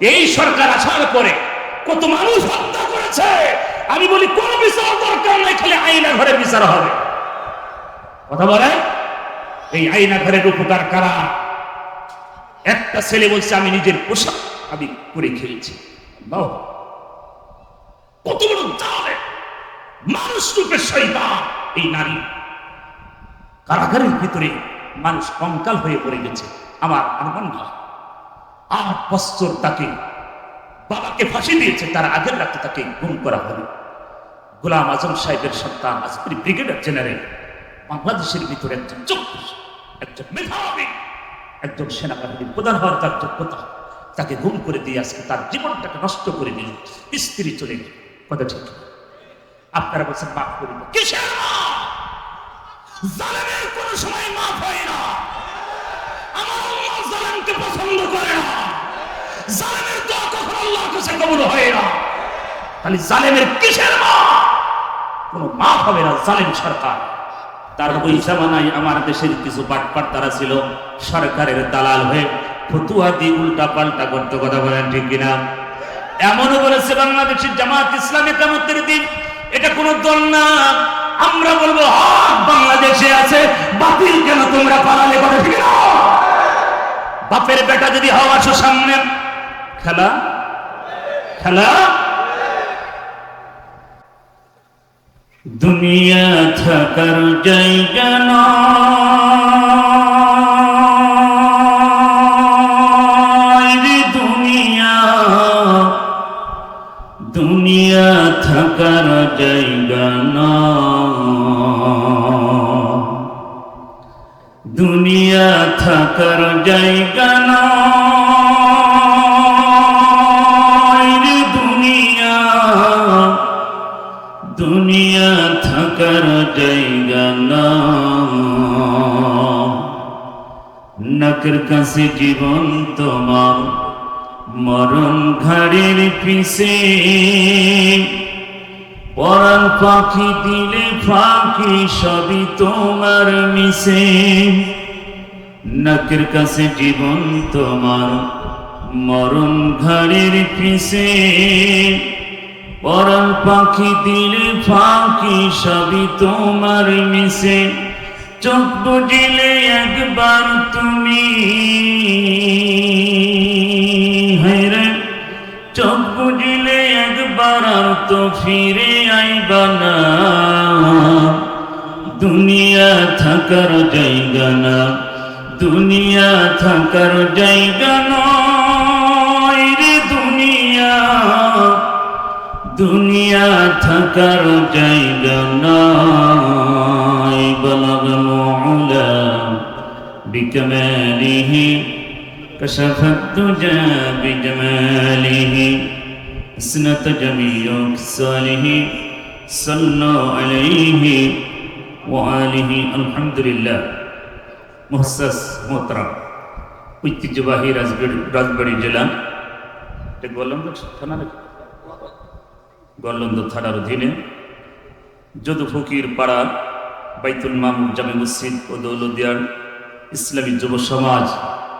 এই সরকার আসার পরে কত মানুষ হত্যা করেছে। আমি বলি কোন বিচার দরকার নাই, খালি আয়না ঘরের বিচার হবে। কথা বলে এই আয়না ঘরের উপকার কারা? একটা ছেলে বলছে আমি নিজের পোশাক আমি করে খেয়েছি। কত বড় জালেম, মানুষ রূপের শয়তান এই নারী। কারাগারের ভিতরে মানুষ কঙ্কাল হয়ে পড়ে গেছে। আমার অনুমান হয় 8 বছর তাকে বাবাকে ফাঁসি দিয়েছে, তার আগের রাতে তাকে গুম করা হলো। গোলাম আজম সাহেবের সন্তান আজকের ব্রিগেডিয়ার জেনারেল, বাংলাদেশের ভিতরে একজন যোগ্য, একজন মেধাবী, একজন সেনাবাহিনীর প্রধান হওয়ার তার যোগ্যতা, তাকে গুম করে দিয়ে আজকে তার জীবনটাকে নষ্ট করে দিল। স্ত্রী চলে গেল। কথা ঠিক? আপনারা বলছেন মাফ করিব, কিসের মাফ? জালেমের কোন সময় মাফ হয় না। আমার আল্লাহ জালেমকে পছন্দ করে না। জালেমের দোয়া কখনো আল্লাহর কাছে কবুল হয় না। তাহলে জালেমের কিসের মাফ? কোন মাফ হবে না জালেম সরকার। তার ওই জামানায় আমার দেশের কিছু বাটপাট তারা ছিল সরকারের দালাল হয়ে ফতুয়া দিয়ে উল্টা পাল্টা করতে। কথা বলেন ঠিক কিনা? এমনও বলেছে বাংলাদেশের জামাত ইসলামী কিয়ামতের দিন এটা কোন দল না। আমরা বলবো হক বাংলাদেশে আছে, বাতিল কেন তোমরা পালালে? কথা ঠিক না? বাপের বেটা যদি হও আসো সামনে, খেলা খেলা। দুনিয়া থাকার জায়গা নয় রে দুনিয়া, দুনিয়া থাকার জায়গা নয়, দুনিয়া থাকার জায়গা নয় রে দুনিয়া, দুনিয়া থাকার জায়গা নয়। নাকের কাছে জীবন তোমার, মরণ ঘাড়ের পিছে, পরাণ পাখি দিলে ফাঁকি সবই তোমার মিশে। নাকের কাছে জীবন তোমার, মরণ ঘাড়ের পিছে, পরাণ পাখি দিলে ফাঁকি সবই তোমার মিশে। চোখ বুঝিলে একবার তুমি, হায়রে চোখ বুঝিলে একবার আর তো ফিরে আইবা না। দুনিয়া থাকার জায়গা না, দুনিয়া থাকার জায়গা নয় রে দুনিয়া, দুনিয়া থাকার জায়গা নয়। বালাগাল উলা বিকামালিহি কাশাফাত দুজা বিজামালিহি, আসনাত জামিউ সালিহি সাল্লাল্লাহু আলাইহি ওয়া আলিহি। আলহামদুলিল্লাহ। মুহসাস মোহতারাম, ঐতিহ্যবাহী রাজবাড়ী জেলা, গোয়ালন্দ থানা, গোয়ালন্দ থানার অধীনে যদু ফকির পাড়া বাইতুল মামুর জামে মসজিদ ও দৌলতদিয়ার ইসলামী যুব সমাজ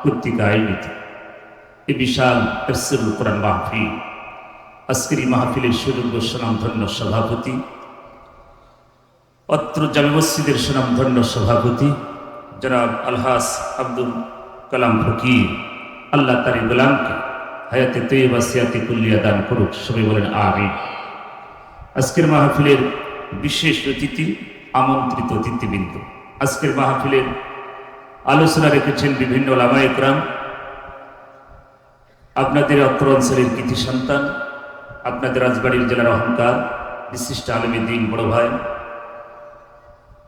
কর্তৃক আয়োজিত এই বিশাল তাফসীরুল কোরআন মাহফিল, আজকের এই মাহফিলের সুযোগ্য সুনামধন্য সভাপতি, অত্র জামে মসজিদের সুনামধন্য সভাপতি জনাব আলহাস আব্দুল কালাম ফকির, আল্লাহ তার গোলামকে হায়াতে তৈয়বা সিয়াতে কুল্লিয়া দান করুক। সবাই বলেন আমিন। আজকের মাহফিলের বিশেষ অতিথি, আমন্ত্রিত অতিথিবৃন্দ, আজকের মাহফিলের আলোচনা রেখেছেন বিভিন্ন ওলামায়ে কেরাম, আপনাদের অত্র অঞ্চলের কৃতি সন্তান, আপনাদের রাজবাড়ীর জেলার অহংকার, বিশিষ্ট আলেমে দ্বীন বড় ভাই,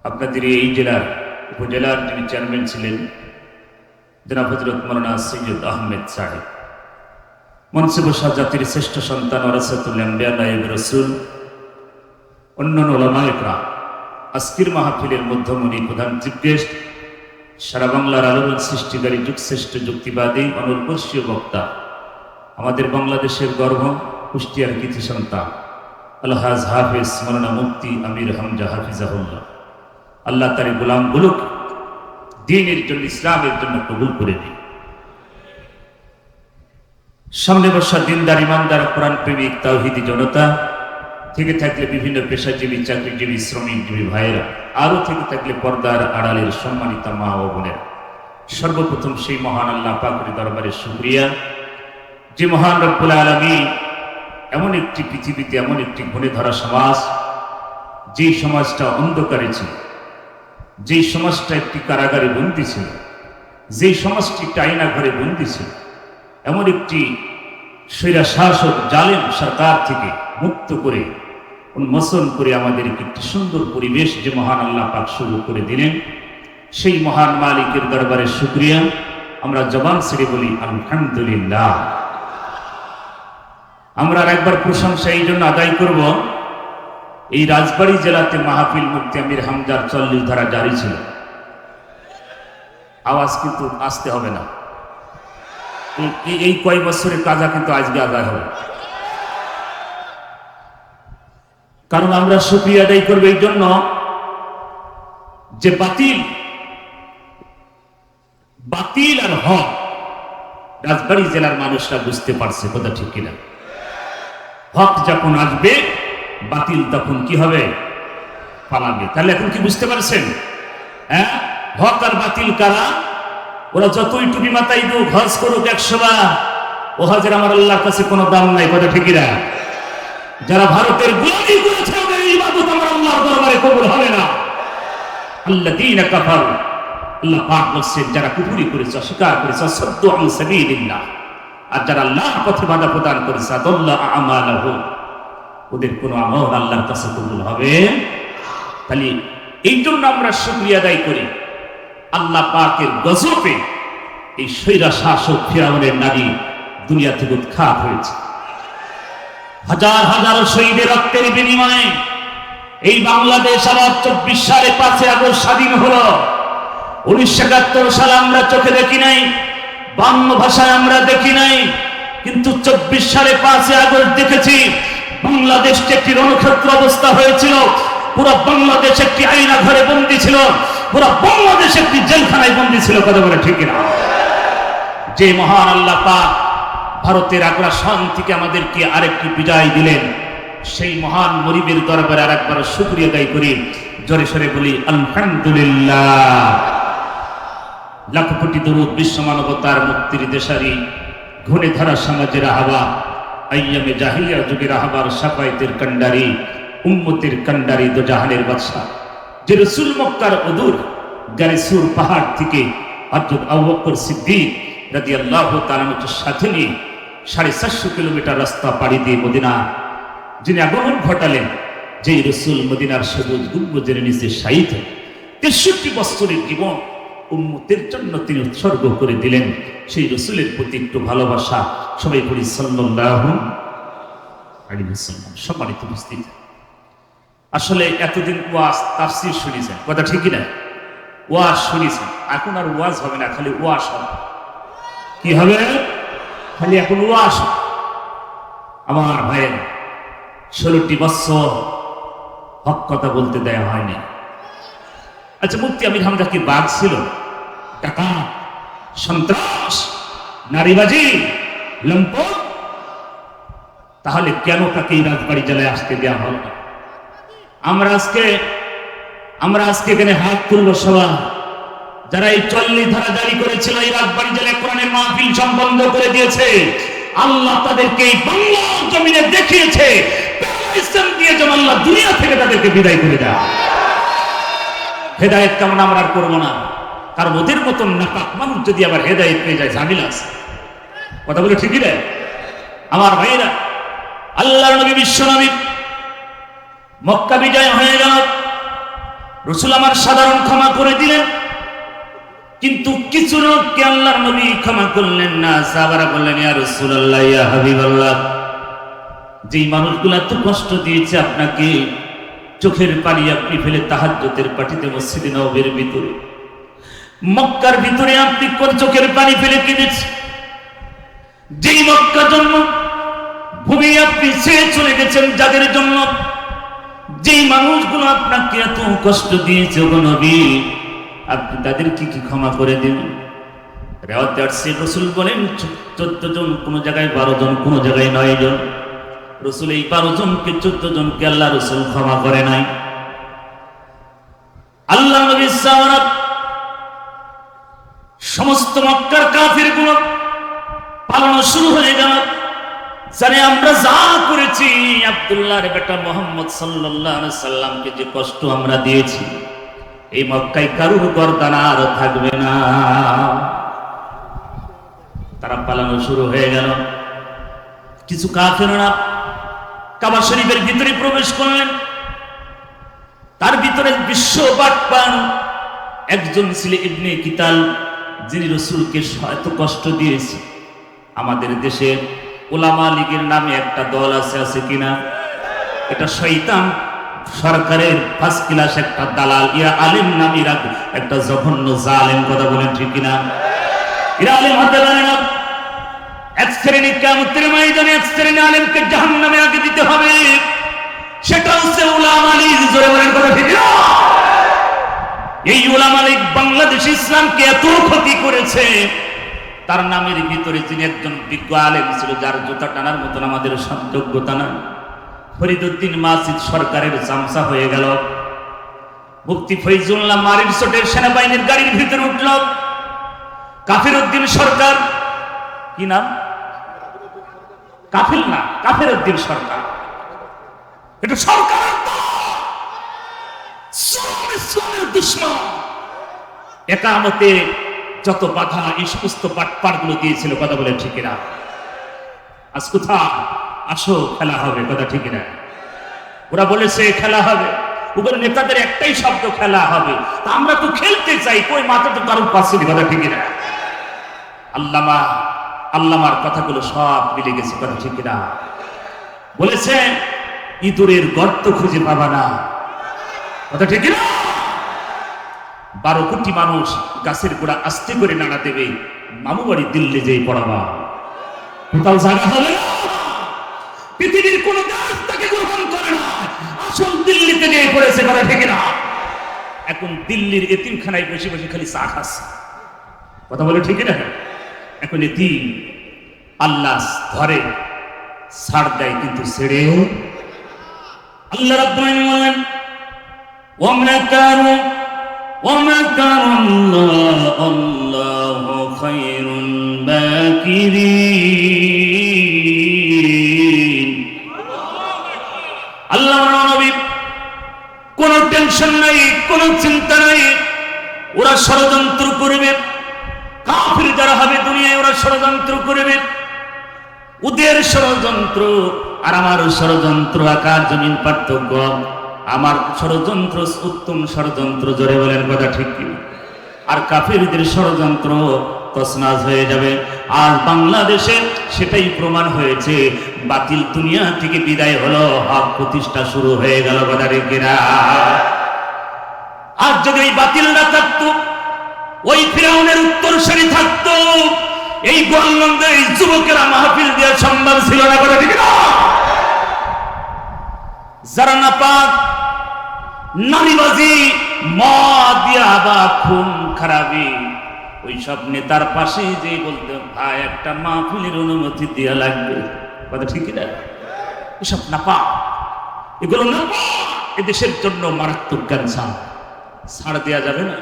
আপনাদের এই জেলার উপজেলার যিনি চেয়ারম্যান ছিলেন জনাব হযরত মাওলানা সৈয়দ আহমেদ সাহেব, মঞ্চে বসা জাতির শ্রেষ্ঠ সন্তান ওয়ারাসাতুল আম্বিয়া নায়েব রাসূল, অন্যান্য ওলামায়ে কেরাম, আজকের মাহফিলের মধ্যমণি প্রধান চিফ গেস্ট, সারা বাংলার আলোড়ন সৃষ্টিকারী যুগশ্রেষ্ঠ যুক্তিবাদী অনুর্বশীয় বক্তা, আমাদের বাংলাদেশের গর্ব, কুষ্টিয়ার কৃতি সন্তান আলহাজ হাফেজ মাওলানা মুফতি আমির হামজা হাফিজাহুল্লাহ, আল্লাহ তার গোলামগুলোকে দ্বীনের জন্য, ইসলামের জন্য কবুল করে দিন। সামনে বসা দিনদার ইমানদার কোরআন প্রেমিক তাওহীদি জনতা, থেকে থাকলে বিভিন্ন পেশাজীবী চাকরিজীবী শ্রমিকজীবী ভাইয়েরা, আরো থেকে থাকলে পর্দার আড়ালের সম্মানিত মা ও বোনেরা, সর্বপ্রথম সেই মহান আল্লাহ পাকের দরবারে শুকরিয়া, যে মহান রব্বুল আলামিন এমন একটি পৃথিবীতে এমন একটি ঘুরে ধরা সমাজ, যেই সমাজটা অন্ধকারে ছিল, যেই সমাজটা একটি কারাগারে বন্দী ছিল, যেই সমাজটি টাইনা ঘরে বন্দী ছিল, এমন একটি স্বৈরা শাসক জালেম সরকার থেকে মুক্ত করে উন্মোচন করে আমাদেরকে একটি সুন্দর পরিবেশ যে মহান আল্লাহ পাক শুরু করে দিলেন, সেই মহান মালিকের দরবারে শুকরিয়া। আমরা জবান ছেড়ে বলি আলহামদুলিল্লাহ। আমরা আর একবার প্রশংসা এই জন্য আদায় করব, এই রাজবাড়ী জেলাতে মাহফিল মুফতি আমির হামজার 40 ধারা জারি ছিল। আওয়াজ কিন্তু আসতে হবে না, এই কয় বছরের কাজা কিন্তু আজকে আদায় হবে। কারণ আমরা শুকরিয়া আদায় করবো এই জন্য যে বাতিল আর হক রাজবাড়ী জেলার মানুষরা বুঝতে পারছে, কথা ঠিক কিনা? হক যখন আসবে বাতিল তখন কি হবে? পালাবে। তাহলে এখন কি বুঝতে পারছেন? হ্যাঁ, হক আর বাতিল কারা? ওরা যতই টুপি মাথায় দুক, হজ করুক 100 বার, ও হজের আমার আল্লাহর কাছে কোনো দাম নাই, কথা ঠিক কিনা? যারা ভারতের গোলামি করেছে ওদের ইবাদত আমার আল্লাহর দরবারে কবুল হবে না। আল্লাযীনা কাফারু, আল্লাহ পাক বলেন যারা কুফরি করেছে, অস্বীকার করেছে, সাদ্দু আন সাবিলিল্লাহ, আর যারা আল্লাহর পথে বাধা প্রদান করেছে, আদাল্লা আমালাহু, ওদের কোনো আমল আল্লাহর কাছে কবুল হবে। তাহলে এই জন্য আমরা শুকরিয়া আদায় করি, আল্লাহ পাকের গজবে এই স্বৈরা শাসক ফিরাউনের নারী দুনিয়া থেকে উৎখাত হয়েছে। হাজার হাজার শহীদের রক্তের বিনিময়ে এই বাংলাদেশ আবার 24 সালে 5 আগস্ট স্বাধীন হলো। 1971 সালে আমরা চোখে দেখি নাই, 52 ভাষায় আমরা দেখি নাই, কিন্তু 24 সালে 5 আগস্ট দেখেছি। বাংলাদেশকে একটি রণক্ষেত্র অবস্থা হয়েছিল, পুরো বাংলাদেশ একটি আয়না ঘরে বন্দী ছিল, পুরো বাংলাদেশ একটি জেলখানায় বন্দী ছিল, কথা বলে ঠিক না? যে মহান আল্লাহ পাক ভারতের আগ্রাসন থেকে আমাদেরকে আরেকটি বিজয় দিলেন, সেই মহান মুরিবের দরবারে আরেকবার শুকরিয়া আদায় করি, জোরে সরে বলি আলহামদুলিল্লাহ। লাখ কোটি দরুদ বিশ্ব মানবতার মুক্তির দেশারি, ঘুরে ধরা সমাজের আহ্বা, আইয়ামে জাহিলিয়া যুগের আহ্বার সাফায়েতের কান্ডারি, উম্মতের কান্ডারি, দোজাহানের বাদশা, যে রাসূল মক্কার অদূর গারিসুর পাহাড় থেকে হযরত আবু বকর সিদ্দিক রাদিয়াল্লাহু তাআলা এর সাথে নিয়ে 450 কিলোমিটার রাস্তা পাড়ি দিয়ে মদিনা যিনি আগমন ঘটালেন, যেই রাসূল মদিনার সবুজ গুম্বজের নিচে শায়িত 63 বছরের জীবন উম্মতের জন্য তিনি উৎসর্গ করে দিলেন, সেই রাসূলের প্রতি একটু ভালোবাসা সবাই পড়ি সাল্লাল্লাহু আলাইহি ওয়াসাল্লাম। সম্মানিত উপস্থিতি, আসলে এতদিন ওয়াজ তাফসীর শুনেছেন, কথা ঠিকই না? ওয়াজ শুনেছেন, এখন আর ওয়াজ হবে না, খালি ওয়াজ হবে। কি হবে? খালি এখন ওয়াজ। আমার ভাইয়ের 16টি বছর হক কথা বলতে দেয়া হয়নি। আচ্ছা, মুফতি আমির হামজা কি বাঘ ছিল? টাকা, সন্ত্রাস, নারীবাজি, লম্পট? তাহলে কেন তাকে এই রাজবাড়ী জেলায় আসতে দেওয়া হল না? আমরা আজকে এখানে হাত তুললো সবাই, যারা এই 40 ধারা জারি করেছিল, এই রাজবাড়ী জেলায় কোরআনের মাহফিল সম্বন্ধ করে দিয়েছে, আল্লাহ তাদেরকে এই বাংলার জমিনে দেখিয়েছে ইসলাম দিয়ে, যেন আল্লাহ দুনিয়া থেকে তাদেরকে বিদায় করে দেয়। হেদায়েত কেমন আমরা আর করবো না, কারণ ওদের মতন নাপাক মানুষ যদি আবার হেদায়েত পেয়ে যায়, ঝামেলা আছে, কথা বলে ঠিকই রে আমার ভাইরা। আল্লাহর নবী, বিশ্ব নবী, মক্কা বিজয় হয়ে গেল, রাসূল আমার সাধারণ ক্ষমা করে দিলেন, কিন্তু কিছু লোককে আল্লাহর নবী ক্ষমা করলেন না। সাহাবারা বললেন, ইয়া রাসূলুল্লাহ, ইয়া হাবিবাল্লাহ, যেই মানুষগুলো এত কষ্ট দিয়েছে আপনাকে, চোখের পানি আপনি ফেলে তাহাজ্জুদের পাটিতে মসজিদে নববীর ভিতরে, মক্কার ভিতরে আপনি কোন চোখের পানি ফেলে কেঁদেছেন? যেই মক্কা জন্ম ভূমি আপনি ছেড়ে চলে গেছেন যাদের জন্য, যেই মানুষগুলো আপনাকে এত কষ্ট দিয়েছে গো নবী, আপনি তাদেরকে কি ক্ষমা করে দিবেন? রেওয়াতে আসছে রসুল বলেন 14 জন, কোন জায়গায় 12 জন, কোন জায়গায় 9 জন। রসুল এই 12 জনকে 14 জনকে আল্লাহ রসুল ক্ষমা করে নাই। আল্লাহ নবী সাওয়ারাত সমস্ত মক্কার কাফিরগুলো পালানো শুরু হয়ে গেল, জানে আমরা যা করেছি, আব্দুল্লাহর বেটা মুহাম্মদ সাল্লাল্লাহু আলাইহি সাল্লামকে যে কষ্ট আমরা দিয়েছি, এই মক্কায় কারুর গর্দান আর থাকবে না। তারা পালানো শুরু হয়ে গেল। কিছু কাফেররা কাবা শরীফের ভিতরে প্রবেশ করলেন। তার ভিতরে বিশ্ব বাটপার একজন ছিল ইবনে কিতাল, যিনি রসুলকে এত কষ্ট দিয়েছে। আমাদের দেশে উলামা লীগের নামে একটা দল আছে কিনা? এটা শয়তান সরকারের ফার্স্ট ক্লাস একটা দালাল, ইয়া আলেম নামীরা একটা জঘন্য জালেম। কথা বলেন ঠিক কিনা? এরা আলেম হতে পারে না। এক শ্রেণী কিয়ামতের ময়দানে এক শ্রেণী আলেমকে জাহান্নামে আগে দিতে হবে, সেটা হচ্ছে উলামা লীগ। জোরে বলেন কথা ঠিক না? এই উলামা লীগ বাংলাদেশ ইসলামকে এত ক্ষতি করেছে। তার নামের ভিতরে যিনি একজন বিজ্ঞ আলেম ছিল, যার জুতা টানার মতন আমাদের যোগ্যতা না, ফরিদউদ্দিন মাসিদ সরকারের চামচা হয়ে গেল। মুফতি ফৈজুল্লাহ মারির চোটের সেনাবাহিনীর গাড়ির ভিতরে উঠল। কাফির উদ্দিন সরকার, কি নাম? কাফিল না, কাফির উদ্দিন সরকার। এটা সরকার ইসলামের দুশমন। একামতে যত বাধা এই সমস্ত পাটপাড়গুলো দিয়েছিল। কথা বলে ঠিক না? আজ কোথা আসো খেলা হবে। কথা ঠিক না? ওরা বলেছে খেলা হবে, ওগুলো নেতাদের একটাই শব্দ, খেলা হবে। তা আমরা তো খেলতে চাই, কই মাথা তো কারোর পাশে। কথা ঠিক না? আল্লামার কথাগুলো সব মিলে গেছে। কথা ঠিক না? বলেছে ইঁদুরের গর্ত খুঁজে পাবা না। কথা ঠিক না? 12 কোটি মানুষ গাছের গোড়া আস্তে করে নাড়া দেবে, মামু বাড়ি দিল্লি যেই পড়াবা, কোথাও জায়গা হবে না। পৃথিবীর কোন গাছ তাকে গ্রহণ করে না, আসল দিল্লিতে নিয়ে পড়েছে। কথা ঠিক না? এখন দিল্লির এতিমখানায় বসে বসে খালি চা খাচ্ছে। কথা বলে ঠিক না? এখন এতিম আল্লাহ ধরে ছাড় দেয়, কিন্তু ছেড়ে আল্লাহ রাব্বুল আলামিন বলেন আল্লাহু খায়রুল বাকিরিন। আল্লাহ নবী কোন টেনশন নাই, কোন চিন্তা নাই। ওরা ষড়যন্ত্র করবে, কাফির যারা হবে দুনিয়ায় ওরা ষড়যন্ত্র করবে। ওদের ষড়যন্ত্র আর আমার ষড়যন্ত্র আকাশ জমিন পার্থক্য। আমার ষড়যন্ত্র উত্তম ষড়যন্ত্র। জোরে বলেন কথা ঠিক কি? আর কাফিরদের ষড়যন্ত্র তছনছ হয়ে যাবে। আর বাংলাদেশে সেটাই প্রমাণ হয়েছে। বাতিল দুনিয়া থেকে বিদায় হলো, হক প্রতিষ্ঠা শুরু হয়ে গেল। কথা ঠিক কিনা? আর যদি ওই বাতিল না থাকতো, ওই ফিরাউনের উত্তরসূরি থাকতো, এই গোয়ালন্দের এই যুবকেরা মাহফিল দেওয়া সম্ভব ছিল না। কথা ঠিক না? যারা নাপাক, নারীবাজি, মদ দিয়া বা খুন খারাপি, ওই সব নেতার পাশে যে বলতে ভাই একটা মাহফিলের অনুমতি দেওয়া লাগবে। কথা ঠিক না? এসব নাপাক, এগুলো নাপাক, এদেশের জন্য মারাত্মক ক্যান্সার। ছাড় দেওয়া যাবে না।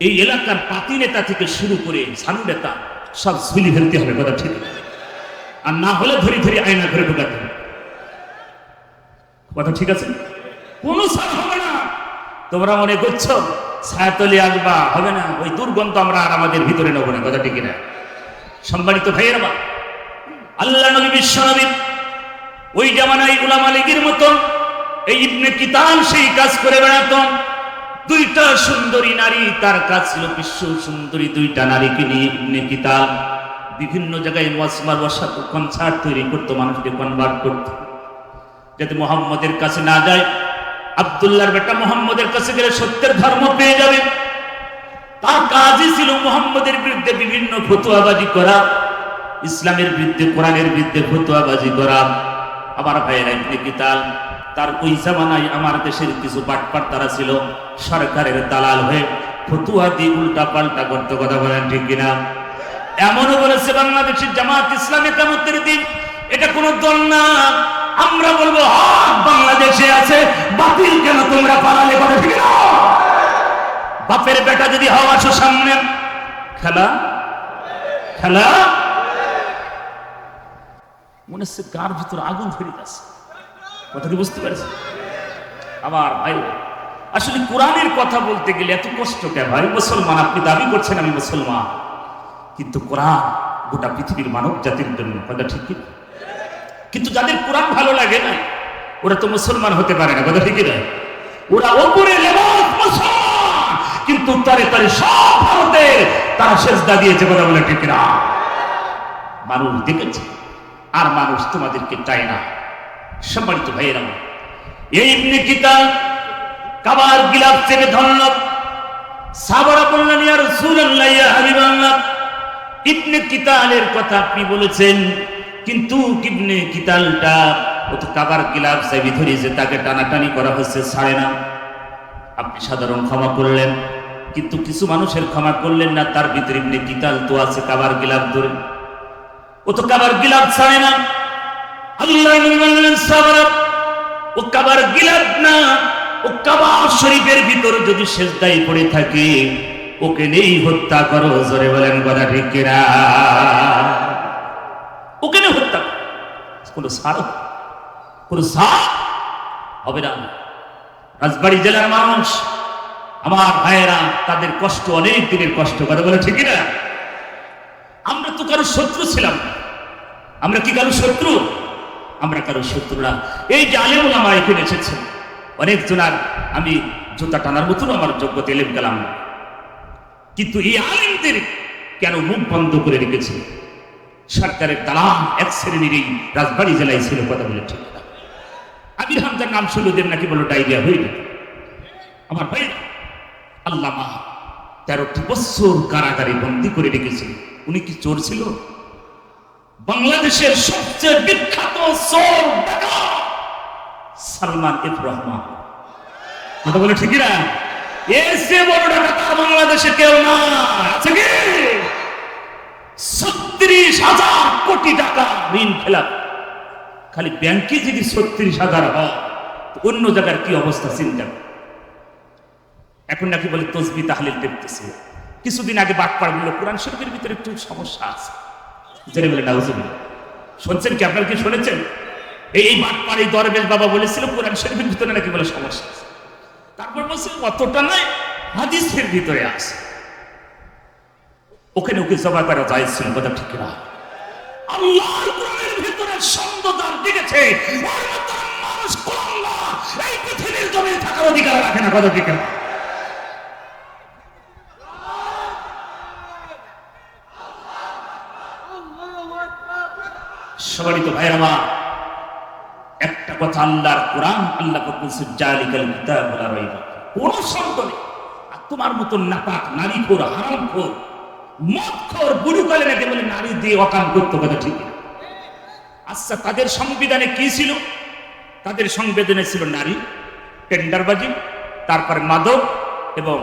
এই এলাকার পাতি নেতা থেকে শুরু করে সানু নেতা সব ঝুলি ফেলতে হবে। কথা ঠিক না? আর না হলে ধরি ধরি আয়না করে ঢোকাতে হবে। কথা ঠিক আছে? কোনো ছাড় হবে না। তোমরা মনে করছো ছায়াতলে আসবা, হবে না। ওই দুর্গন্ধ আমরা আর আমাদের ভিতরে নেবো না। কথা ঠিক না? সম্মানিত ভাইয়ের মা, আল্লাহ নবী বিশ্ব নবী ওই জামানায় উলামা লীগের মতন এই ইবনে কিতাল সেই কাজ করে বেড়াত। 2টা সুন্দরী নারী তার কাজ ছিল, বিশ্ব সুন্দরী 2টা নারীকে নিয়ে ইবনে কিতাল বিভিন্ন জায়গায় মজমার বসাত, কনসার্ট তৈরি করতো, মানুষকে কনভার্ট করত, যাতে মুহাম্মদের কাছে না যায়। আব্দুল্লাহর বেটা মুহাম্মদের কাছে গেলে সত্যের ধর্ম পেয়ে যাবে। তার কাজই ছিল মুহাম্মদের বিরুদ্ধে বিভিন্ন ফতোয়াবাজি করা, ইসলামের বিরুদ্ধে, কোরআনের বিরুদ্ধে ফতোয়াবাজি করা। আমার ভাইয়েরা, ইবনে কিতাল তার ওই জামানায় আমার দেশের কিছু বাটপার তারা ছিল সরকারের দালাল হয়ে ফতুয়া দিয়ে উল্টা পাল্টা করতে, কথা বলেন ঠিক কিনা? এমনও বলেছে বাংলাদেশের জামাত ইসলামী কিয়ামতের দিন এটা কোন দল না, আমরা বলবো হক বাংলাদেশে আছে, বাতিল কেন তোমরা পালালে, কথা ঠিক না? বাপের বেটা যদি হও আসো সামনে, খেলা খেলা মনে হচ্ছে কার ভিতর আগুন ধরে আছে, কথাটি বুঝতে পারছি? আমার ভাই আসলে কোরআনের কথা বলতে গেলে এত কষ্ট কেন ভাই? মুসলমান, আপনি দাবি করছেন আমি মুসলমান, কিন্তু কোরআন গোটা পৃথিবীর মানব জাতির জন্য, কথা ঠিক কি? কিন্তু যাদের কোরআন ভালো লাগে না ওরা তো মুসলমান হতে পারে না, কথা ঠিক না? ওরা ওপরে লেবাস মুসলমান, কিন্তু তারে তারে সব ভারতে তারা সেজদা দিয়েছে, কথা বলে ঠিক না? মানুষ দেখেছে আর মানুষ তোমাদেরকে চায় না। সম্মানিত ভাইয়েরা, এই ইবনে কিতাল কাবার গিলাফ থেকে ধরল, সাহাবারা বললেন ইয়া রাসূলুল্লাহ ইয়া হাবিবাল্লাহ, ইবনে কিতালের কথা আপনি বলেছেন, কিন্তু ইবনে কিতালটা ও তো কাবার গিলাফ চাবি ধরিয়েছে, তাকে টানাটানি করা হচ্ছে, ছাড়ে না। আপনি সাধারণ ক্ষমা করলেন, কিন্তু কিছু মানুষের ক্ষমা করলেন না, তার ভিতরে ইবনে কিতাল তো আছে কাবার গিলাফ ধরে, ও তো কাবার গিলাফ ছাড়ে না। আল্লাহ নবী বললেন সাহাবারা, ও কাবার গিলাফ না, ও কাবা শরীফের ভিতর যদি সেজদায় পড়ে থাকে ওকে নেই হত্যা করো, জোরে বলেন কথা ঠিক কিনা? ওকে নেই হত্যা, কোনো ছাড়, কোনো ছাড় হবে না। রাজবাড়ী জেলার মানুষ আমার ভাইয়েরা, তাদের কষ্ট অনেক দিনের কষ্ট, কথা বলে ঠিক না? আমরা তো কারো শত্রু ছিলাম না, আমরা কি কারো শত্রু? আমরা কারো শত্রু না। এই যে আলেম ওলামা এখানে এসেছেন অনেক জনার, আমি জুতা টানার মতন আমার যোগ্যতা এলেম গেলাম না, কিন্তু এই আলেমদের কেন মুখ বন্ধ করে রেখেছে? সরকারের দালাল এক শ্রেণীর এই রাজবাড়ী জেলায় ছিল, কথা বলে ঠিক না? আমির হামজার নাম শুনলেন নাকি বলো ডায়রিয়া হয়ে যেত। আমার ভাই আল্লামা 13টি বছর কারাগারে বন্দী করে রেখেছিল। উনি কি চোর ছিল? বাংলাদেশের সবচেয়ে বিখ্যাত চোর সালমান এফ রহমান, কথা বলে ঠিক না? এসে বড় ডাকাত বাংলাদেশে কেউ না, আছে কি? 36,000 কোটি টাকা ঋণ খেলাপ, খালি ব্যাংকে যদি 36,000 হয় অন্য জায়গার কি অবস্থা চিন্তা। এখন নাকি বলে তসবিহ তাহলিল দেখতেছে, কিছুদিন আগে বাটপাড় বলল কোরআন শরীফের ভিতরে একটু সমস্যা আছে, জেনে বলে নাউজুবিল্লাহ। শুনছেন কি? আপনারা কি শুনেছেন? এই বাটপাড়ি দরবেশ বাবা বলেছিল কোরআন শরীফের ভিতরে নাকি বলে সমস্যা আছে, তারপর বলছে অতটা নয়, হাদিসের ভিতরে আছে। ওখানে ওকে জবাই করা যায় ছিল, কথা ঠিক না? আল্লাহর কোরআনের ভিতরে সন্দেহদার দেখেছে, ওর মতো মানুষ কোরআন এই পৃথিবীর জমিনে থাকার অধিকার রাখে না, কথা ঠিক না? সম্মানিত ভাইরা আমার, একটা কথা, আল্লাহর কোরআন আল্লাহ বলছে জালিকাল কিতাবুল লা রাইবা ফীহি, কোন সন্দেহ নেই। আর তোমার মতো নাপাক, নারীখোর, হারামখোর, মদখোর, বুড়ুকালে নাকি বলে নারী দিয়ে অকাম করতে, কথা ঠিক না? আচ্ছা, তাদের সংবিধানে কি ছিল? তাদের সংবিধানে ছিল নারী, টেন্ডারবাজি, তারপরে মাদক এবং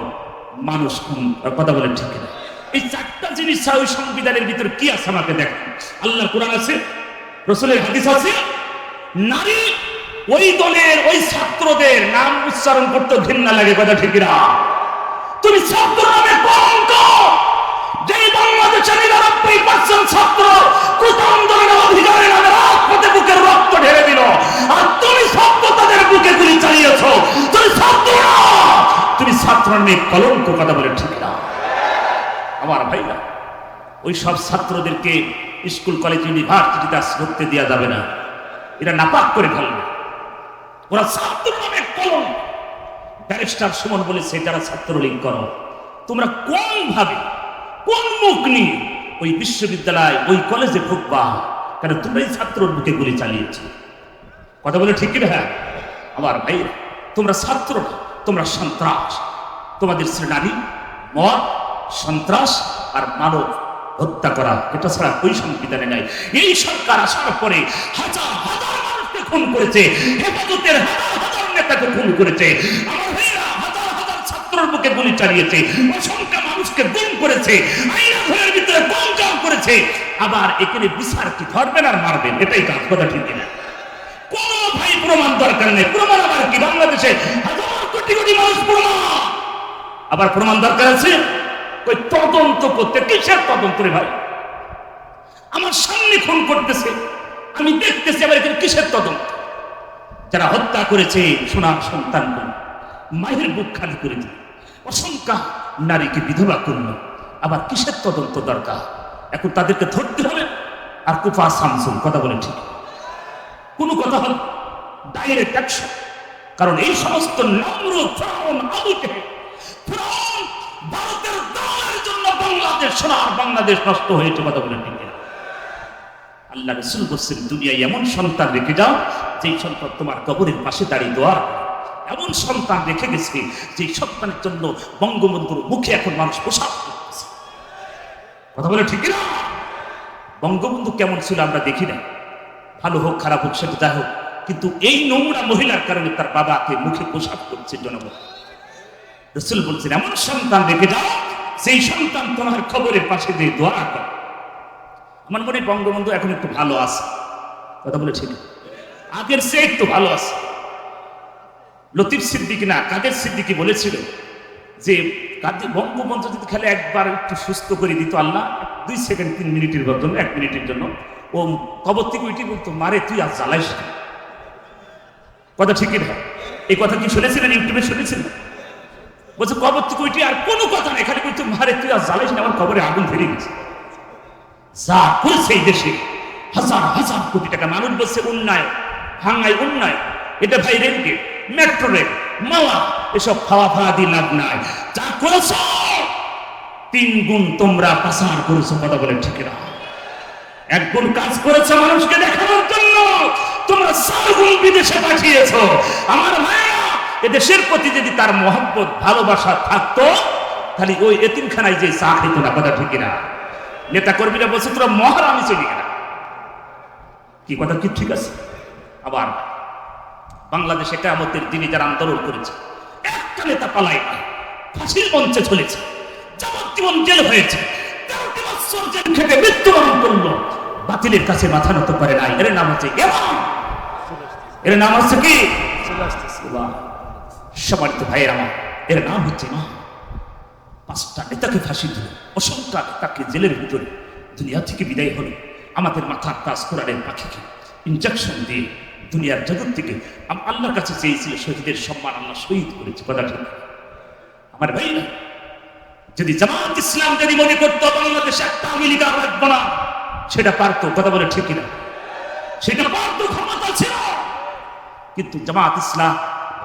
মানুষ খুন, কথা বলে ঠিক না? এই 4টা জিনিস ছাড়া ওই সংবিধানের ভিতরে কি আছে আমাকে দেখেন। আল্লাহর কোরআন আছে, রাসূলের হাদিস আছে। নারী ওই দলের ওই ছাত্রদের নাম উচ্চারণ করতে ঘৃণা লাগে, কথা ঠিক না? তুমি ছাত্র নামে কলঙ্ক, যেই বাংলাদেশে 99% ছাত্র কোটা আন্দোলনের অধিকারে নামে রাজপথে বুকের রক্ত ঢেলে দিল, আর তুমি ছাত্র তাদের বুকে গুলি চালিয়েছ। তুমি ছাত্র না, তুমি ছাত্র নামে কলঙ্ক, কথা বলে ঠিক না? আমার ভাইরা, ওই সব ছাত্রদেরকে স্কুল, কলেজ, ইউনিভার্সিটিতে আসতে দেওয়া যাবে না, এরা নাপাক করে ফেলবে, ওরা ছাত্র নামে কলঙ্ক। ব্যারিস্টার সুমন বলেছে যারা ছাত্রলীগ করো তোমরা কোন ভাবে, কোন মুখ নিয়ে ওই বিশ্ববিদ্যালয়, ওই কলেজে ঢুকবা? কারণ তোমরাই ছাত্রর বুকে গুলি চালিয়েছো, কথা বলে ঠিক না? আমার ভাই, তোমরা ছাত্র না, তোমরা সন্ত্রাস। তোমাদের শ্রেণী মদ, সন্ত্রাস আর মানব হত্যা করা, এটা ছাড়া ওই সংবিধানে নাই। এই সরকার আসার পরে হাজার হাজার মানুষকে খুন করেছে, হেফাজতের হাজার হাজার নেতাকে খুন করেছে। আমার ভাইরা, হাজার হাজার ছাত্র ছাত্রের বুকে গুলি চালিয়েছে, অসংখ্য মানুষকে গুম করেছে, আইনা ঘরের ভিতরে বোম জল করেছে। আবার এখানে বিচার কি ধরবেন আর মারবেন? এটাই কাজ, কথা ঠিক কিনা? কোন ভাই প্রমাণ দরকার নেই। প্রমাণ আবার কি? বাংলাদেশে হাজার কোটি কোটি মানুষ প্রমাণ, আবার প্রমাণ দরকার আছে? ওই তদন্ত করতে, কিসের তদন্ত রে ভাই? আমার সামনে খুন করতেছে, আমি দেখতেছি, আবার এখানে কিসের তদন্ত? যারা হত্যা করেছে সোনার সন্তান, মায়ের বুক খালি করে দিল, অসংখ্য নারীকে বিধবা করল, আবার কিসের তদন্ত দরকার? এখন তাদেরকে ধরতে হবে আর কুফা শামসুল, কথা বলে ঠিক কোন কথা হল ডাইরেক্ট অ্যাকশন। কারণ এই সমস্ত নমরুদ, ফিরআউন, আবু জেহেল, ফিরআউন ভারতের দলের জন্য বাংলাদেশ, সোনার বাংলাদেশ নষ্ট হয়েছে, কথা বলে ঠিক। আল্লাহ রাসূল বলছেন, দুনিয়ায় এমন সন্তান রেখে যাও যেই সন্তান তোমার কবরের পাশে দাঁড়িয়ে দোয়া করে। এমন সন্তান রেখে গেছে যে সন্তানের জন্য বঙ্গবন্ধুর মুখে এখন মানুষ পোশাক করতেছে, কথা বলে ঠিক না? বঙ্গবন্ধু কেমন ছিল আমরা দেখি না, ভালো হোক খারাপ হোক সেটা যা হোক, কিন্তু এই নোংরা মহিলার কারণে তার বাবাকে মুখে পোশাক করছে জনগণ। রাসূল বলছেন, এমন সন্তান রেখে যাও সেই সন্তান তোমার কবরের পাশে দিয়ে দোয়া করে। আমার মনে বঙ্গবন্ধু এখন একটু ভালো আছে, কথা বলে ঠিক, আগের সে একটু ভালো আছে। লতিফ সিদ্দিকী না কাদের সিদ্দিকী বলেছিল যে বঙ্গবন্ধু যদি খেলে একবার একটু সুস্থ করে দিত আল্লাহ, 2 সেকেন্ড 3 মিনিটের জন্য, 1 মিনিটের জন্য, ও কবর থেকে উঠে বলতো, মারে তুই আর জ্বালাইস না, কথা ঠিকই না? এই কথা কি শুনেছিলেন? ইউটিউবে শুনেছিলেন? বলছে কবর থেকে উঠে আর কোনো কথা নেই, খালি বলতো, মারে তুই আর জ্বালাইস না, আমার কবরে আগুন ধরে গেছে। যা করেছে এই দেশে হাজার হাজার কোটি টাকা, মানুষ বলছে উন্নয়ন, ভাঙায় উন্নয়ন, এটা ভাই রেলগেট, মেট্রো রেল, মাওয়া, এসব খাওয়া খাওয়া দিয়ে লাভ নাই। যা করেছ 3 গুণ তোমরা পাচার করেছো, কথা বলে ঠিক না? 1 গুণ কাজ করেছো মানুষকে দেখানোর জন্য, তোমরা 4 গুণ বিদেশে পাঠিয়েছো। আমার ভাইয়া, এদেশের প্রতি যদি তার মহব্বত ভালোবাসা থাকতো, খালি ওই এতিমখানায় যে চা খেত না, কথা ঠিক না? নেতা কর্মীরা বলছে তোরা মহার, আমি চলি না, কি কথা কি ঠিক আছে? আবার বাংলাদেশে কিয়ামতের দিনে যারা আন্দোলন করেছে, একটা নেতা পালাই না, ফাঁসির মঞ্চে চলেছে, যাবজ্জীবন জেল হয়েছে, 13টি বছর জেল খেটে মৃত্যুবরণ করলো, বাতিলের কাছে মাথা নত করে নাই। এর নাম হচ্ছে ইমাম, এর নাম হচ্ছে কি? সম্মানিত ভাইয়ের আমার, এর নাম হচ্ছে ইমাম। 5টা নেতাকে ফাঁসি দিল, অসংখ্য নেতাকে জেলের ভিতরে দুনিয়া থেকে বিদায় হলো। আমাদের মাথার তাজ কোরআনের পাখিকে ইনজেকশন দিয়ে দুনিয়ার জগৎ থেকে আল্লাহর কাছে চেয়েছিল শহীদের সম্মান, আল্লাহ শহীদ করেছে, কথা ঠিক? আমার ভাই না, যদি জামাত ইসলাম যদি মনে করতো বাংলাদেশে একটা আওয়ামী লীগ রাখবো না, সেটা পারতো, কথা বলে ঠিক না? সেটা পারতো, ক্ষমতা ছিল, কিন্তু জামাত ইসলাম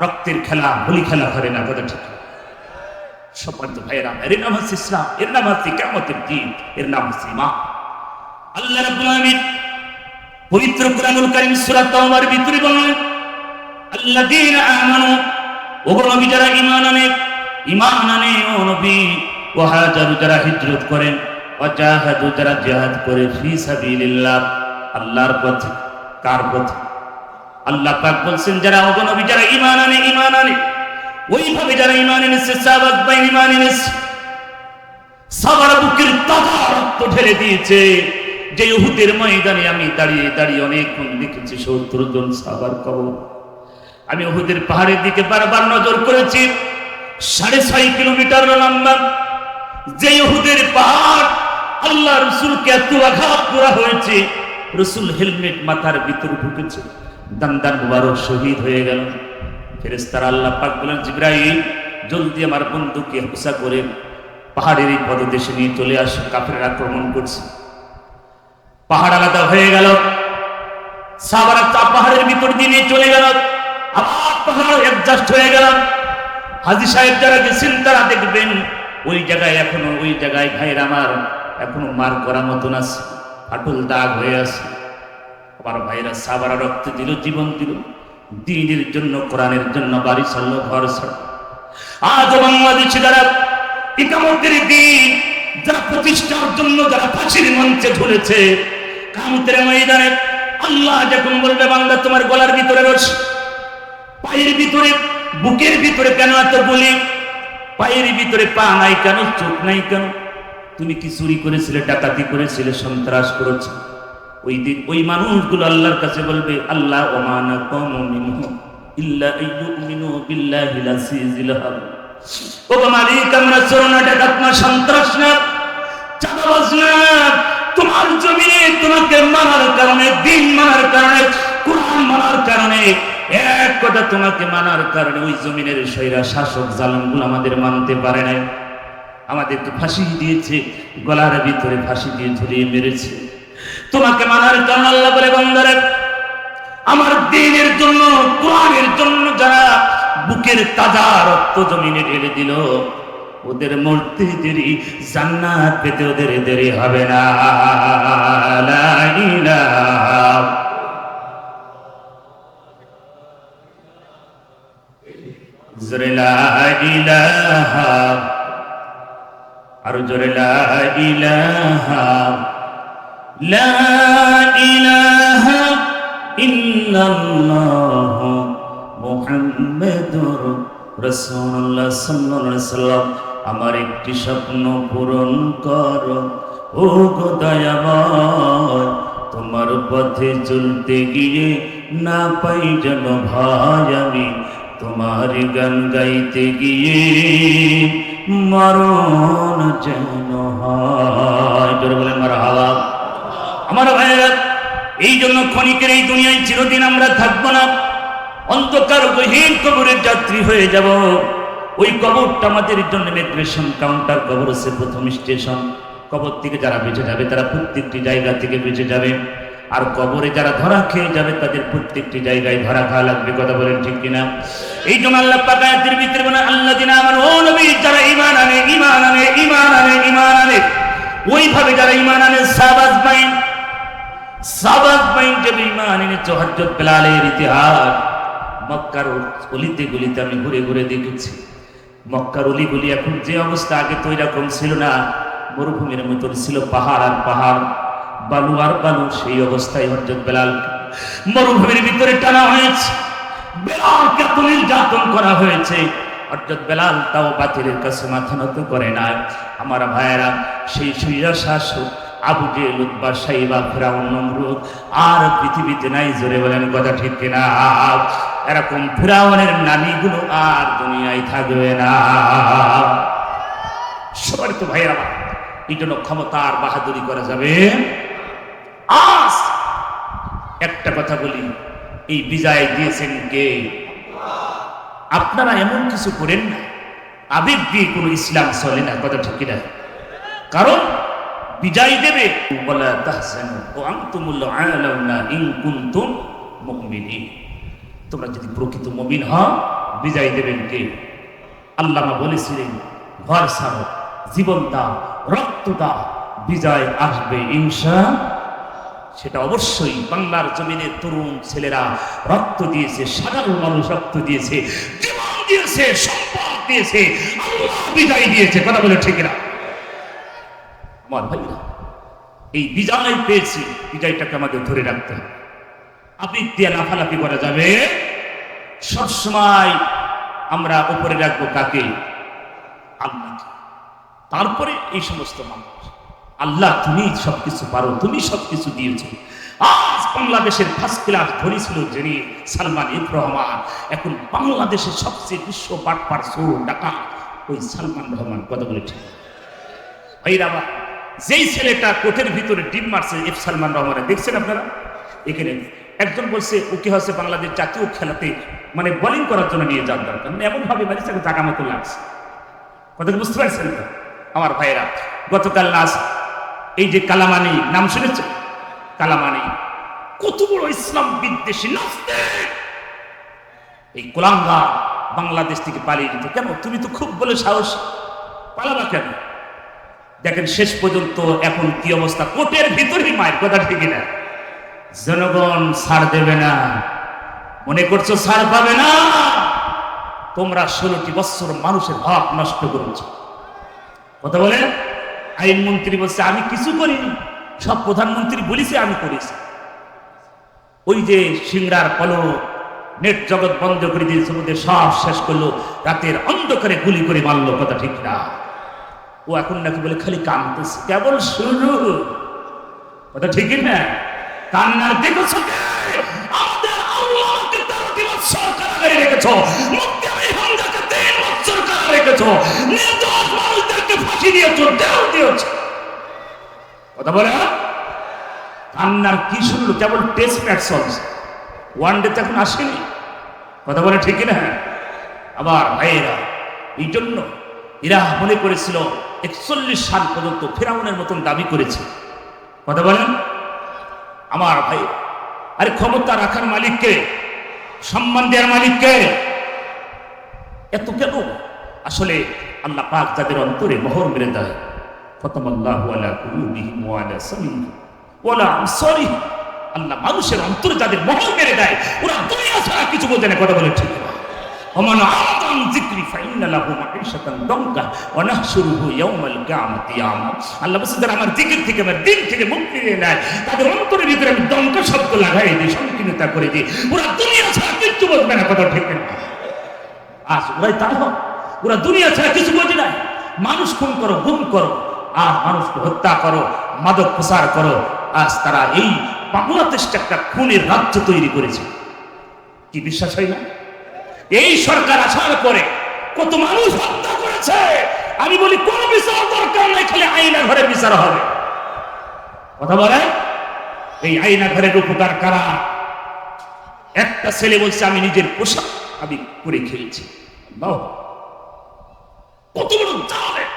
রক্তের খেলা, বলি খেলা করে না, কথা ঠিক? সম্মানিত ভাইয়েরা, এর নাম হচ্ছে ইসলাম, এর নাম হচ্ছে কিয়ামতের দিন, এর নাম হচ্ছে ইমান। আল্লাহ রাব্বুল আলামিন পবিত্র কোরআনুল কারীম সূরা তাওবার ভিতরে বলেন, আল্লাযীনা আমানু, ওগো নবী যারা ঈমান আনে ও নবী, ওয়া হাজারু যারা হিজরত করেন, ওয়া জাহাদু যারা জিহাদ করে, ফি সাবিলিল্লাহ, আল্লাহর পথে। কার পথে? আল্লাহ পাক বলছেন যারা, ওগো নবী যারা ঈমান আনে, ওইভাবে যারা ঈমান এনেছে, সাহাবাত ভাই ঈমান এনেছে, সাবার বুকের তাজা রক্ত ঢেলে দিয়েছে। যে উহুদের ময়দানে আমি দাঁড়িয়ে দাঁড়িয়ে অনেকক্ষণ দেখেছি 70 জন সাহাবার কবর। আমি উহুদের পাহাড়ের দিকে বারবার নজর করেছি, 6.5 কিলোমিটার লম্বা যে উহুদের পাহাড়, আল্লাহ রাসূলকে এত আঘাত করা হয়েছে, রাসূল হেলমেট মাথার ভিতরে ঢুকেছে, দান্দান মুবারক শহীদ হয়ে গেল। ফেরেশতারা আল্লাহ পাক বলেন, জিবরাইল জলদি আমার বন্ধুকে হুসা করে পাহাড়ের এই পদদেশে নিয়ে চলে আসে, কাফেররা আক্রমণ করছে। পাহাড় আলাদা হয়ে গেল, সাহাবারা পাহাড়ের ভিতর দিয়ে নিয়ে চলে গেল, আবার পাহাড় অ্যাডজাস্ট হয়ে গেল। হাজী সাহেব যারা গেছেন তারা দেখবেন ওই জায়গায় এখনো, ওই জায়গায় ভাইয়ের আমার এখনো মার করা মতন আছে, ফাটল দাগ হয়ে আছে। আবার ভাইরা সাহাবারা রক্ত দিল, জীবন দিল, দ্বীনের জন্য, কোরআনের জন্য বাড়ি ছাড়লো, ঘর ছাড়লো। আজ বাংলাদেশে যারা ইকামতের দ্বীন, যারা প্রতিষ্ঠার জন্য যারা ফাঁসির মঞ্চে ঝুলেছে, কিয়ামতের ময়দানে আল্লাহ যখন বলবে, বান্দা তোমার গলার ভিতরে রশি, পায়ের ভিতরে, বুকের ভিতরে কেন এত গুলি? পায়ের ভিতরে পা নাই কেন, চোখ নাই কেন? তুমি কি চুরি করেছিলে, ডাকাতি করেছিলে, সন্ত্রাস করেছ? ওই দিন ওই মানুষগুলো আল্লাহর কাছে বলবে, আল্লাহ ওমা নাকামু মিনহুম ইল্লা আইয়ুমিনু বিল্লাহিল আজিজিল হাকিম। ও মালিক, আমরা চোর না, ডাকাত না, সন্ত্রাস না, চাঁদাবাজ না, তোমার জমিনে তোমাকে মানার কারণে, দিন মানার কারণে, কোরআন মানার কারণে, এক কথা তোমাকে মানার কারণে ওই জমিনের স্বৈরা শাসক জালেমগুলো আমাদের মানতে পারে নাই, আমাদেরকে ফাঁসি দিয়েছে, গলার ভিতরে ফাঁসি দিয়ে ঝুলিয়ে মেরেছে। তোমাকে মানার কারণে আল্লাহ বলে, বান্দারা, আমার দ্বীনের জন্য, কোরআনের জন্য যারা বুকের তাজা রক্ত জমিনে ঢেলে দিল, ওদের মরতে দেরি, জান্নাত পেতে ওদের দেরি হবে না। লা ইলাহা জোরে লা ইলাহা, আর জোরে লা ইলাহা, লা ইলাহা ইল্লাল্লাহ মুহাম্মাদুর রাসূলুল্লাহ সাল্লাল্লাহু আলাইহি ওয়াসাল্লাম। আমার একটি স্বপ্ন পূরণ করো ও গো দয়াময়, তোমার পথে চলতে গিয়ে না পাই যেন ভাই আমি তোমার গান গাইতে গিয়ে মরণ যেন হয়। জোরে বলেন মারহাবা। আমার ভাইয়েরা, এই জন্য ক্ষণিকের এই দুনিয়ায় চিরদিন আমরা থাকবো না, অন্ধকার গহীন কবরের যাত্রী হয়ে যাব। ওই কবরটা আমাদের জন্য ইমিগ্রেশন কাউন্টার, কবর হচ্ছে প্রথম স্টেশন। কবর থেকে যারা বেঁচে যাবে তারা প্রত্যেকটি জায়গা থেকে বেঁচে যাবে, আর কবরে যারা ধরা খেয়ে যাবে তাদের প্রত্যেকটি জায়গায় ধরা খাওয়া লাগবে। কথা বলেন ঠিক কিনা? এই জন্য আল্লাহ পাক আয়াতের ভিতরে বলেন, আল্লাযিনা আমানু, ও নবী, যারা ঈমান আনে, ঈমান আনে, ঈমান আনে, ঈমান আনে, ওইভাবে যারা ঈমান আনে, সাবাস বাইন, সাবাস বাইন, যে ঈমান এনেছে। হযরত বেলালের ইতিহাস মক্কার অলিতে গলিতে আমি ঘুরে ঘুরে দেখেছি। মক্কার অলিগুলি এখন যে অবস্থা, আগে তো এরকম ছিল না, মরুভূমির মতন ছিল, পাহাড় আর পাহাড়, বালু আর বালু। সেই অবস্থায় হযরত বেলাল মরুভূমির ভিতরে টানা হয়েছে, বেলালকে এত নির্যাতন করা হয়েছে। হযরত বেলাল তাও বাতিলের কাছে মাথা নত করে না। আমার ভাইয়েরা, সেই সুইরা শাসক আবু জেহেল, উতবা, সাইবা, ফিরাউন, নমরুদ আর পৃথিবীতে নাই। জোরে বলেন কথা ঠিক কিনা? এরকম ফিরাউনের নানিগুলো আর দুনিয়ায় থাকবে না। সবার তো ভাইয়েরা, এই জন্য ক্ষমতা আর বাহাদুরি করা যাবে। আজ একটা কথা বলি, এই বিজয় দিয়েছেন কে? আপনারা এমন কিছু করেন না, আবেগ দিয়ে কোনো ইসলাম চলে না। কথা ঠিক কিনা? কারণ বিজয় দেবে, ওয়ালা তাহজানু ওয়া আনতুমুল আ'লাউনা ইন কুনতুম মুমিনিন। তোমরা যদি প্রকৃত মুমিন হও, বিজয় দেবেন কে? আল্লামা বলেছিলেন, ঘর ছাড়ো, জীবন দাও, রক্ত দাও, বিজয় আসবে ইনশাআল্লাহ। সেটা অবশ্যই বাংলার জমিনে তরুণ ছেলেরা রক্ত দিয়েছে, সাধারণ মানুষ রক্ত দিয়েছে, জীবন দিয়েছে, সম্পদ দিয়েছে, আল্লাহ বিজয় দিয়েছে। কথা বলে ঠিক না? আমার ভাইরা, এই বিজয় পেয়েছি, বিজয়টাকে আমাদের ধরে রাখতে হবে। আবেগ দিয়ে লাফালাফি করা যাবে। সবসময় আমরা উপরে রাখবো কাকে? আল্লাহকে। তারপরে এই সমস্ত মানুষ, আল্লাহ তুমি সবকিছু পারো, তুমি সবকিছু দিয়েছো। আজ বাংলাদেশের ফার্স্ট ক্লাস ধনী ছিল যিনি, সালমান এফ রহমান। এখন বাংলাদেশের সবচেয়ে বিশ্ব বাটপার চোর ডাকাত ওই সালমান রহমান। কথা বলে ঠিক ভাইরা? যেই ছেলেটা কোটের ভিতরে ডিম মারছে, এফ সালমান রহমান, দেখছেন আপনারা? এখানে একজন বলছে ওকে হচ্ছে বাংলাদেশ জাতীয় খেলাতে মানে বোলিং করার জন্য নিয়ে যাওয়ার দরকার, এমন ভাবে মানে জায়গা মতো লাগছে। কথা বুঝতে পারছেন তো আমার ভাইয়েরা? গতকাল নাচ, এই যে কালামানি নাম শুনেছে? কালামানি কত বড় ইসলাম বিদ্বেষী নাচতে, এই কোলাঙ্গা বাংলাদেশ থেকে পালিয়ে যেত। কেন? তুমি তো খুব বলে সাহস, পালাবা কেন? দেখেন শেষ পর্যন্ত এখন কি অবস্থা, কোটের ভিতরেই মায়ের। কথা ঠিক না? জনগণ ছাড় দেবে না। মনে করছো ছাড় পাবে না? তোমরা 16টি বছর মানুষের হক নষ্ট করেছো। কথা বলে আইনমন্ত্রী বলছে আমি কিছু করিনি, সব প্রধানমন্ত্রী বলেছে আমি করেছি। ওই যে সিংড়ার পলো নেট জগৎ বন্ধ করে দিয়েছে, ওদের সব শেষ করলো, রাতের অন্ধকারে গুলি করে মারলো, কথা ঠিক না? ও এখন নাকি বলে খালি কাঁদতেছে, কেবল শুরু, কথা ঠিক না? কান্নার দেখেছো আমাদের আল্লাহকে 13টি বছর কারাগারে রেখেছো, মুফতি আমির হামজাকে 3 বছর কারাগারে রেখেছো, নির্দোষ মানুষদেরকে ফাঁসি দিয়েছো, দেও দিয়েছো, কথা বলে না? কান্নার কি শুনলো? কেবল টেস্ট ম্যাচ চলছে, ওয়ান ডে এখন আসেনি, কথা বলে ঠিক না? আবার ভাইয়েরা, এই জন্য এরা মনে করেছিল 41 সাল পর্যন্ত ফেরাউনের মতন দাবি করেছে, কথা বলেন আমার ভাই। আরে ক্ষমতা রাখার মালিককে, সম্মান দেওয়ার মালিককে এত কেন? আসলে আল্লাহ পাক যাদের অন্তরে মোহর মেরে দেয়, খতামাল্লাহু আলা কুলুবিহিম ওয়া আলা সামিইহিম ওয়া আলা আবসারিহিম, আল্লাহ মানুষের অন্তরে যাদের মোহর মেরে দেয়, ওরা দুনিয়া ছাড়া কিছু বলতে না, কথা বলে ঠিক না? ওমান আরাদান যিকরি ফাইন্না লাহু মাঈশাতান দানকা ওয়া নাহশুরুহু ইয়াওমাল কিয়ামাতি ইয়ামা। আল্লাহ বলেন যারা আমার জিকির থেকে, আমার দিন থেকে মুক্তি নিয়ে নেয়, তাদের অন্তরের ভিতরে আমি দঙ্কা শব্দ লাগাই দিই, সংকীর্ণতা করে দিই, ওরা দুনিয়া ছাড়া কিছু বলবে না, কথা ঠিক না? আজ ওরাই তা হয়, ওরা দুনিয়া ছাড়া কিছু বোঝে না। মানুষ খুন করো, গুম করো, আর মানুষকে হত্যা করো, মাদক প্রচার করো, আজ তারা এই বাংলাদেশটা একটা খুনের রাজ্য তৈরি করেছে। কি বিশ্বাস হয় না? এই সরকার আসার পরে কত মানুষ হত্যা করেছে। আমি বলি কোন বিচার দরকার নাই, খালি আইনা ঘরে বিচার হবে, কথা বলে? এই আইনা ঘরের উপকার কারা? একটা ছেলে বলছে আমি নিজের পোশাক আমি করে খেয়েছি, কত বড় জালেম,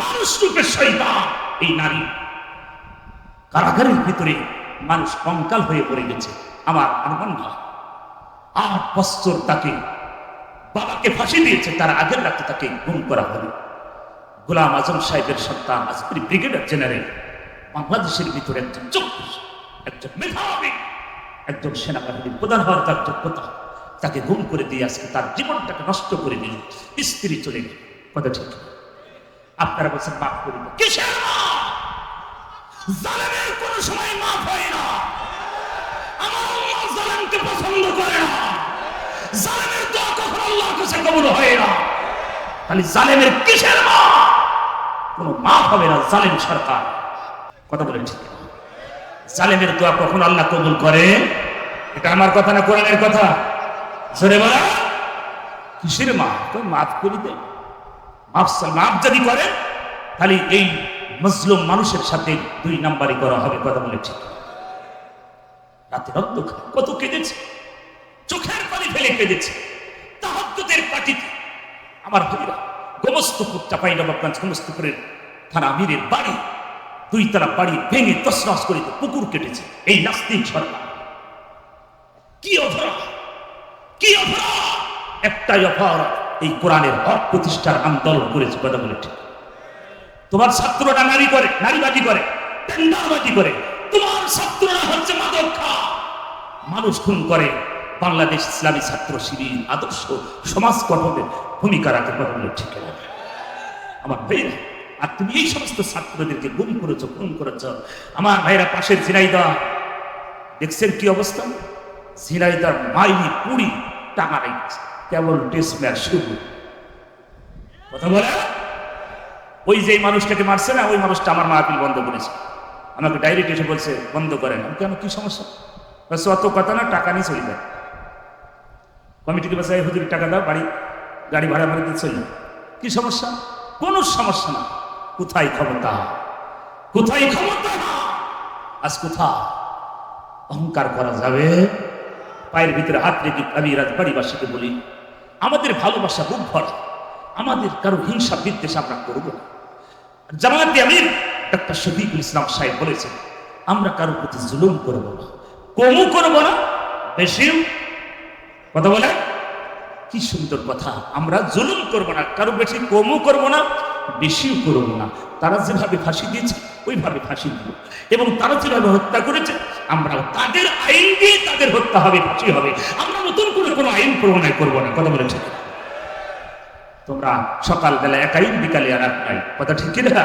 মানুষ রূপে শয়তান এই নারী। কারাগারের ভিতরে মানুষ কঙ্কাল হয়ে পড়ে গেছে। আমার অনুমান হয় 8 বছর তাকে বাবাকে ফাঁসি দিয়েছে, তার আগের রাতে তাকে গুম করা হলো। গোলাম আজম সাহেবের সন্তান আজকের ব্রিগেডিয়ার জেনারেল, বাংলাদেশের ভিতরে একজন যোগ্য, একজন মেধাবী, একজন সেনাবাহিনীর প্রধান হওয়ার তার যোগ্যতা, তাকে গুম করে দিয়ে আজকে তার জীবনটাকে নষ্ট করে দিল, স্ত্রী চলে গেল, কথা ঠিক? আপনারা বলছেন মাফ করি না, কিসের মাফ? জালেমের কোন সময় মাফ হয় না। আমার আল্লাহ জালেমকে পছন্দ করে না, জালেমের দোয়া কখনো আল্লাহর কাছে কবুল হয় না। খালি জালেমের কিসের মাফ? কোনো মাফ হবে না জালেম সরকার, কথা বলেন ঠিক? জালেমের দোয়া কখনো আল্লাহ কবুল করে? এটা আমার কথা না, কোরআনের কথা। জোরে বলা, কিসের মাফ? মাফ করি দে, মাফ যদি করে খালি এই মুসলিম মানুষের সাথে 2 নাম্বারই করা হবে, কথা বলে ঠিক? রাতে অন্ধকার কত কেঁদেছে, চোখের পানি ফেলে কেঁদেছে, তাহাজ্জুদের পাটিতে আমার ভাইরা গোমস্তপুর চাঁপাইনবাবগঞ্জ গোমস্তপুরের থানা আমিরের বাড়ি, 2 তলা বাড়ি ভেঙে তছনছ করে পুকুর কেটেছে এই নাস্তিক সরকার। কি অপরাধ, কি অপরাধ? একটাই অপরাধ, এই কোরআনের হক প্রতিষ্ঠার আন্দোলন করেছে, কথা বলে ঠিক? তোমার ছাত্ররা নারী করে, নারীবাজি করে, টেন্ডারবাজি করে, তোমার ছাত্ররা হচ্ছে মাদক খা, মানুষ খুন করে। বাংলাদেশ ইসলামী ছাত্র শিবির আদর্শ সমাজ গঠনের ভূমিকা রাখে, কথা বলে ঠিক না? আমার ভাইরা, আর তুমি এই সমস্ত ছাত্রদেরকে গুম করেছো, খুন করেছ। আমার ভাইরা পাশের ঝিনাইদহ দেখছেন কি অবস্থা? ঝিনাইদহ মাইলি পুরি টাকা রেখেছে, কেবল টেস্ট ম্যাচ শুরু, কথা বলে? ওই যে মানুষটাকে মারছে না, ওই মানুষটা আমার মাহফিল বন্ধ করেছে, আমাকে ডাইরেক্ট এসে বলছে বন্ধ করেন। কেন, কি সমস্যা? অত কথা না, টাকা নিয়ে চলে যায়। কমিটিকে বাসায় হুজুর টাকা দাও, বাড়ি গাড়ি ভাড়া ভাড়া দিয়ে চলে, কি সমস্যা? কোনো সমস্যা না। কোথায় ক্ষমতা, কোথায় ক্ষমতা? আজ কোথা অহংকার করা যাবে? পায়ের ভিতরে হাত রেখে আমি রাজবাড়িবাসীকে বলি, আমাদের ভালোবাসা বুক ভরা, আমাদের কারো হিংসা বিদ্বেষ আমরা করবো না। জামায়াতে আমির ডক্টর শফিকুল ইসলাম সাহেব বলেছেন, আমরা কারোর প্রতি জুলুম করবো না, কমও করবো না, বেশিও, কথা বলে? কি সুন্দর কথা, আমরা জুলুম করবো না, কারো বেশি কমও করবো না, বেশিও করবো না। তারা যেভাবে ফাঁসি দিয়েছে ওইভাবে ফাঁসি দিব, এবং তারা যেভাবে হত্যা করেছে আমরা তাদের আইন দিয়ে তাদের হত্যা হবে, ফাঁসি হবে। আমরা নতুন করে কোনো আইন প্রণয়ন করবো না, কথা বলেছে? তোমরা সকালবেলা একাই, বিকালে আর নাই, কথা ঠিক না?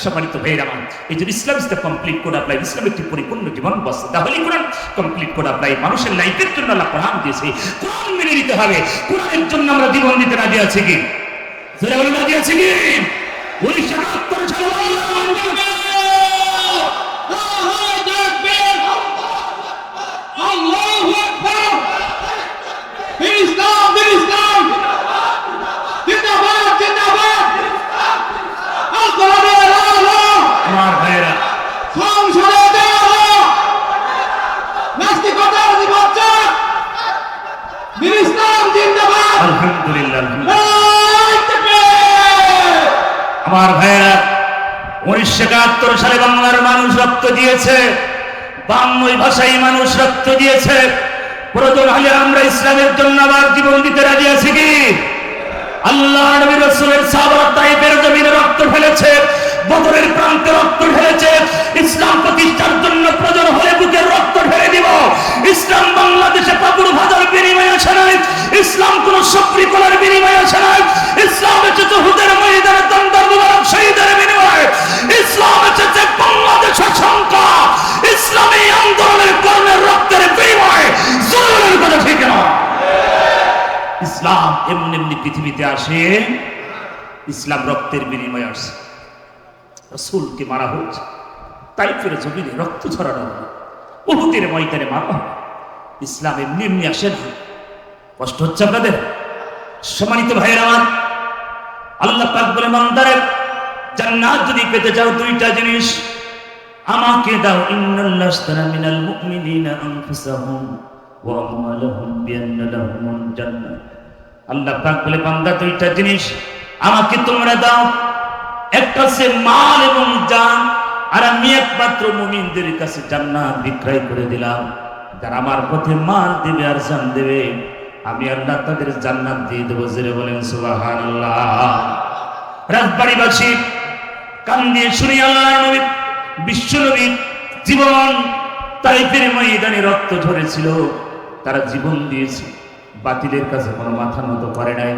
সম্মানিত ভাইয়ের আমার, এই যে Islam is the complete code of life, Islam একটি পরিপূর্ণ জীবন বস্তু, তাহলে Quran complete code of life. মানুষের লাইফের জন্য আল্লাহ কোরআন দিয়েছে, কোরআন মেনে নিতে হবে। কোরআনের জন্য আমরা জীবন দিতে রাজি আছি কি? জোরে বলে রাজি আছি কি? 1971 সালে আল্লাহু আকবার। ইসলাম ইসলাম জিন্দাবাদ জিন্দাবাদ। আল কোরআনের আলো আমার ভাইয়েরা, সংসদে দেওয়া নাস্তিকতার বিপর্যয়। ইসলাম জিন্দাবাদ। আলহামদুলিল্লাহ। নারায়ে তাকবীর। আমার ভাইয়েরা, 1971 সালে বাংলার মানুষ রক্ত দিয়েছে, 52 ভাষায় মানুষ রক্ত দিয়েছে। প্রয়োজন হলে আমরা ইসলামের জন্য আবার জীবন দিতে রাজি আছি কি? আল্লাহ নবী রাসূলের সাহাবারা তায়েফের জমিনে রক্ত ঢেলেছে, বদরের প্রান্তে রক্ত ঢেলেছে। ইসলাম প্রতিষ্ঠার জন্য প্রয়োজন হলে বুকের রক্ত ঢেলে দিব। ইসলাম বাংলাদেশে পাকুড় ভাজার বিনিময়ে আসে নাই, ইসলাম কোন সক্রি কলার বিনিময়ে আসে নাই, ইসলাম এসেছে হুদের ময়দানে দন্দর মুবারক শহীদের বিনিময়ে। ইসলাম এসেছে বাংলাদেশের সংখ্যা ইসলামী আন্দোলনের কর্মের রক্তের বিনিময়ে। জোরের কথা ঠিক না? ইসলাম এমনি এমনি পৃথিবীতে আসে, ইসলাম রক্তের বিনিময়ে আসে। রাসূলকে মারা হচ্ছে, তাইফের জমিনে রক্ত ঝরানো হলো, উহুদের ময়দানে মারা হলো। ইসলাম এমনি এমনি আসে না। কষ্ট হচ্ছে আপনাদের? সম্মানিত ভাইয়েরা আমার, আল্লাহ পাক বলে, বান্দারে জান্নাত যদি পেতে চাও দুইটা জিনিস আমাকে দাও। ইন্নাল্লাহ আশতারা মিনাল মুমিনিনা আনফুসাহুম ওয়া আমওয়ালাহুম বিআন্না লাহুমুল জান্নাহ। আল্লাহ পাক বলে, বান্দা দুইটা জিনিস আমাকে তোমরা দাও, একটা হচ্ছে মাল এবং জান, আর আমি একমাত্র মুমিনদের কাছে জান্নাত বিক্রয় করে দিলাম। যারা আমার পথে মাল দেবে আর জান দেবে, আমি আল্লাহ তাদের জান্নাত দিয়ে দেবো। জোরে বলেন সুবহানাল্লাহ। রাজবাড়িবাসী কান দিয়ে শুনি আল্লাহ নবী বিশ্ব নবীর জীবন তাইফের ময়দানে রক্ত ঝরেছিল, তারা জীবন দিয়েছে, বাতিলের কাছে কোনো মাথা নত করে নাই।